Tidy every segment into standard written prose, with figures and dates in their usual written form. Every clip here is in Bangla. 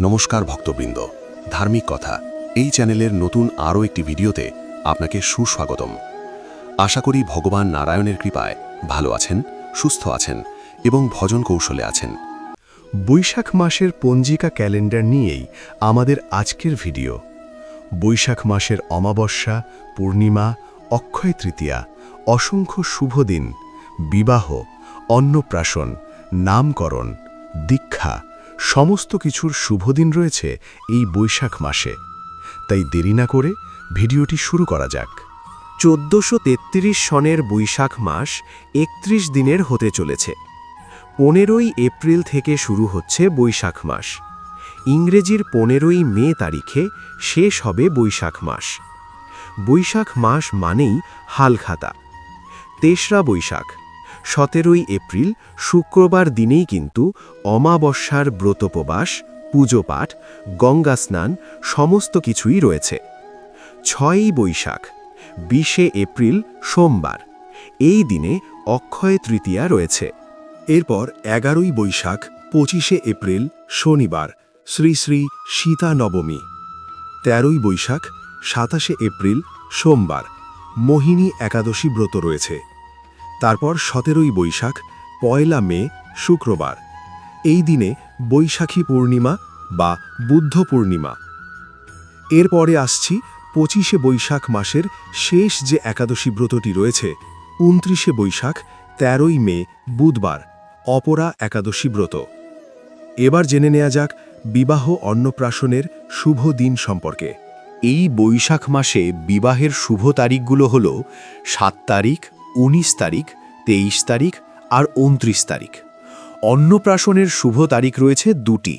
নমস্কার ভক্তবৃন্দ, ধার্মিক কথা এই চ্যানেলের নতুন আরও একটি ভিডিওতে আপনাকে সুস্বাগতম। আশা করি ভগবান নারায়ণের কৃপায় ভালো আছেন, সুস্থ আছেন এবং ভজন কৌশলে আছেন। বৈশাখ মাসের পঞ্জিকা ক্যালেন্ডার নিয়েই আমাদের আজকের ভিডিও। বৈশাখ মাসের অমাবস্যা, পূর্ণিমা, অক্ষয় তৃতীয়া, অসংখ্য শুভ দিন, বিবাহ, অন্নপ্রাশন, নামকরণ, দীক্ষা সমস্ত কিছুর শুভ দিন রয়েছে এই বৈশাখ মাসে। তাই দেরি না করে ভিডিওটি শুরু করা যাক। 1433 সনের বৈশাখ মাস 31 দিনের হতে চলেছে। 15ই এপ্রিল থেকে শুরু হচ্ছে বৈশাখ মাস। ইংরেজির 15ই মে তারিখে শেষ হবে বৈশাখ মাস। বৈশাখ মাস মানেই হালখাতা। 3রা বৈশাখ 17ই এপ্রিল শুক্রবার দিনেই কিন্তু অমাবস্যার ব্রতোপবাস, পুজোপাঠ, গঙ্গা স্নান সমস্ত কিছুই রয়েছে। 6ই বৈশাখ 20শে এপ্রিল সোমবার, এই দিনে অক্ষয় তৃতীয়া রয়েছে। এরপর 11ই বৈশাখ 25শে এপ্রিল শনিবার, শ্রী শ্রী সীতা নবমী। 13ই বৈশাখ 27শে এপ্রিল সোমবার, মোহিনী একাদশী ব্রত রয়েছে। তারপর 17ই বৈশাখ 1লা মে শুক্রবার, এই দিনে বৈশাখী পূর্ণিমা বা বুদ্ধ পূর্ণিমা। এরপরে আসছি 25শে বৈশাখ মাসের শেষ যে একাদশী ব্রতটি রয়েছে, 29শে বৈশাখ 13ই মে বুধবার, অপরা একাদশী ব্রত। এবার জেনে নেওয়া যাক বিবাহ অন্নপ্রাশনের শুভ দিন সম্পর্কে। এই বৈশাখ মাসে বিবাহের শুভ তারিখগুলো হল 7 তারিখ, 19 তারিখ, 23 তারিখ আর 29 তারিখ। অন্নপ্রাশনের শুভ তারিখ রয়েছে দুটি,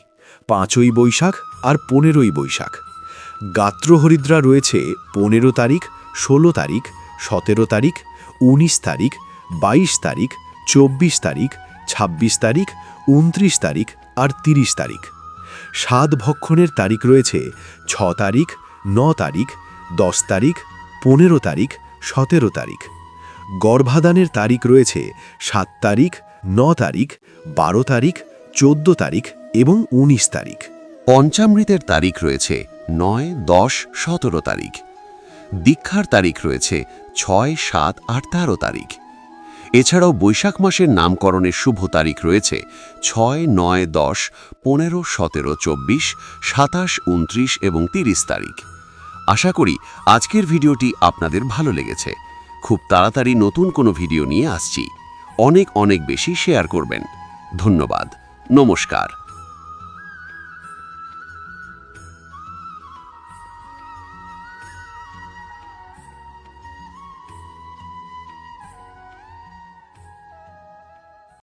5ই বৈশাখ আর 15ই বৈশাখ। গাত্রহরিদ্রা রয়েছে 15 তারিখ, 16 তারিখ, 17 তারিখ, 19 তারিখ, 22 তারিখ, 24 তারিখ, 26 তারিখ, 29 তারিখ আর 30 তারিখ। স্বাদ ভক্ষণের তারিখ রয়েছে 6 তারিখ, 9 তারিখ, 10 তারিখ, 15 তারিখ, 17 তারিখ। গর্ভাধানের তারিখ রয়েছে 7 তারিখ, 9 তারিখ, 12 তারিখ, 14 তারিখ এবং 19 তারিখ। পঞ্চামৃতের তারিখ রয়েছে 9, 10, 17 তারিখ। দীক্ষার তারিখ রয়েছে 6, 7, 8, 13 তারিখ। এছাড়াও বৈশাখ মাসের নামকরণের শুভ তারিখ রয়েছে 6, 9, 10, 15, 17, 24, 27, 29 এবং 30 তারিখ। আশা করি আজকের ভিডিওটি আপনাদের ভালো লেগেছে। খুব তাড়াতাড়ি নতুন কোনো ভিডিও নিয়ে আসছি। অনেক বেশি শেয়ার করবেন। ধন্যবাদ। নমস্কার।